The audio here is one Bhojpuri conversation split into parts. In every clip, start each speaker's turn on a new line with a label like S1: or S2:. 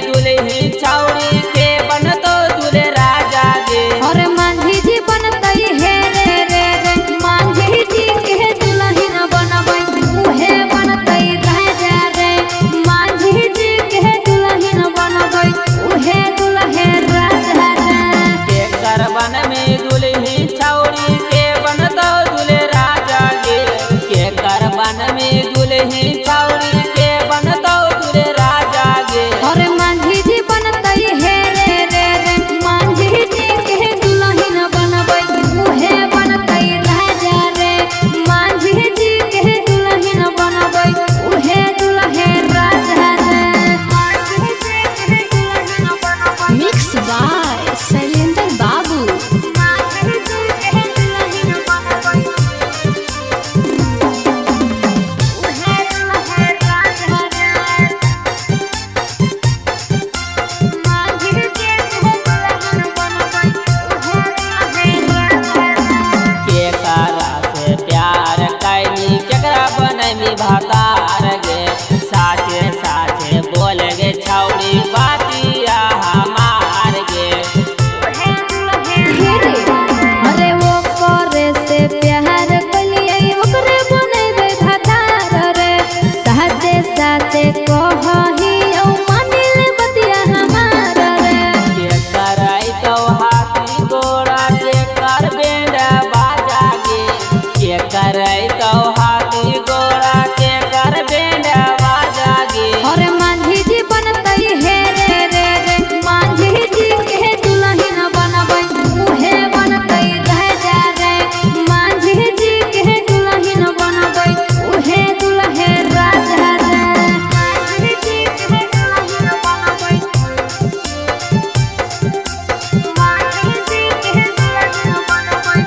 S1: दुल्ही छौड़ी के बनतो दूल्हे राजा गे।
S2: और मांझी जी बनतई हे रे रे रे मांझी जी के दुल्हन बनबै उहे बनतई राजा रे। मांझी जी के दुल्हन बनबै उहे दुल्हे राजा रे।
S1: केकर बन में दुल्ही छौड़ी के बनतो दूल्हे राजा गे। केकर बन में दुल्ही छौड़ी के बनतो दूल्हे राजा गे।
S2: और मांझी जी बनतई हे रे रे रे मांझी जी के दुल्हन बनबै उहे बनतई राजा रे। मांझी जी के दुल्हन बनबै उहे दुल्हे राजा रे। मांझी जी के दुल्हन बनबै मिक्स बाय शैलेंद्र बाबू। मांझी जी के दुल्हन बनबै उहे दुल्हे राजा रे। मांझी जी के दुल्हन बनबै उहे दुल्हे राजा रे।
S1: केकरा से प्यार कैनी केकरा बनैमी भतार गे। साचे साचे बोल गे छौड़ी बातिया हमार गे।
S2: अरे वो करे से प्यार कलियै ओकरे बनैबै भतार रे। साथे साथे कहही औ मानिल बतिया हमार रे।
S1: केकर तो हाथी गोड़ा केकर बेंडा बाजा गे। केकर तो हाथी गोड़ा केकर बेंडा बाजा गे।
S2: और मांझी जी बनतई हे रे रे रे मांझी जी के दुल्हन बनबै उहे बनतई राजा रे। मांझी जी के दुल्हन बनबै उहे दुल्हे राजा रे। मांझी जी के दुल्हन बनबै मांझी जी के दुल्हन बनबै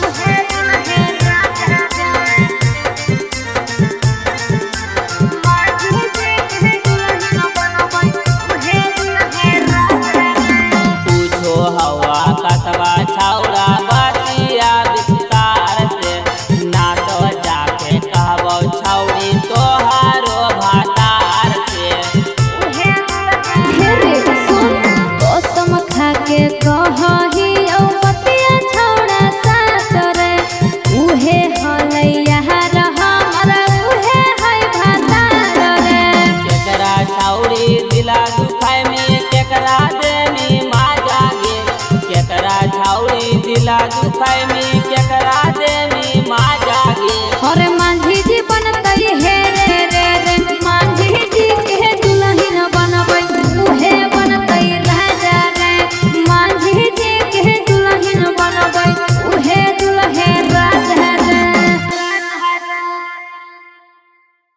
S2: उहे दुल्हे राजा रे। मांझी जी के दुल्हन बनबै उहे दुल्हे राजा रे।
S1: पूछो हवा कसबा छौड़ा बतिया विस्तार से। ना तो जाके कहबो छौड़ी तोहारो भतार से।
S2: हे रे सुन कसम खाके कहही औ बतिया छौड़ा साथ रे। उहे हलैया हमरा उहे है भतार रे।
S1: केकरा छौड़ी दिला दुखाय में केकरा देनी माजा गे। केकरा छौड़ी दिला दुखाय में केकरा